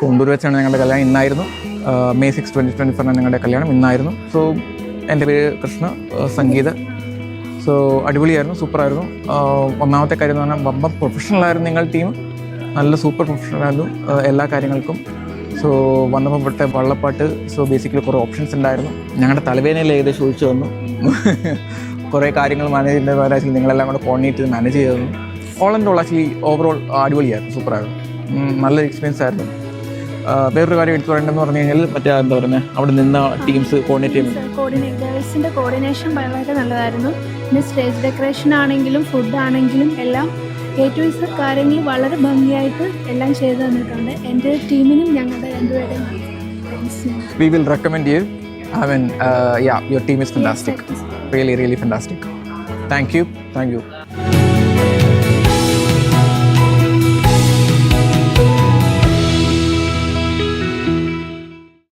Contour വെച്ചാണ് ഞങ്ങളുടെ കല്യാണം. ഇന്നായിരുന്നു May 6, 2024 ഞങ്ങളുടെ കല്യാണം ഇന്നായിരുന്നു. സോ എൻ്റെ പേര് കൃഷ്ണ, സംഗീത. സോ അടിപൊളിയായിരുന്നു, സൂപ്പറായിരുന്നു. ഒന്നാമത്തെ കാര്യം എന്ന് പറഞ്ഞാൽ വമ്പം പ്രൊഫഷണലായിരുന്നു നിങ്ങൾ ടീം. നല്ല സൂപ്പർ പ്രൊഫഷണലായിരുന്നു എല്ലാ കാര്യങ്ങൾക്കും. സോ വന്നപ്പോൾ ഇവിടുത്തെ വള്ളപ്പാട്ട്, സോ ബേസിക്കലി കുറേ ഓപ്ഷൻസ് ഉണ്ടായിരുന്നു. ഞങ്ങളുടെ തലവേദനയിൽ ഏകദേശം ഒഴിച്ചു വന്നു. കുറേ കാര്യങ്ങൾ മാനേജ് ചെയ്യേണ്ട കാര്യത്തിൽ നിങ്ങളെല്ലാം കൂടെ കോർഡിനേറ്റ് ചെയ്ത് മാനേജ് ചെയ്തു. All and all actually overall അടിപൊളിയായിരുന്നു, സൂപ്പറായിരുന്നു. നല്ലൊരു എക്സ്പീരിയൻസ് ആയിരുന്നു. വേറൊരു കാര്യം എടുത്തു പറയേണ്ടതെന്ന് പറഞ്ഞു കഴിഞ്ഞാൽ മറ്റേ എന്താ പറയുന്നത്, അവിടെ നിന്ന ടീംസ് കോർഡിനേറ്റ് ചെയ്യുന്നത് ഗേൾസിൻ്റെ കോർഡിനേഷൻ വളരെ നല്ലതായിരുന്നു. പിന്നെ സ്റ്റേജ് ഡെക്കറേഷൻ ആണെങ്കിലും ഫുഡ് ആണെങ്കിലും എല്ലാം A to Z കാര്യങ്ങൾ വളരെ ഭംഗിയായിട്ട് എല്ലാം ചെയ്തു തന്നിട്ടുണ്ട്. എൻ്റെ ടീമിനും ഞങ്ങളുടെ രണ്ടുപേരുടെയും We will recommend you. I mean, yeah, your team is fantastic. Really, really fantastic. Thank you.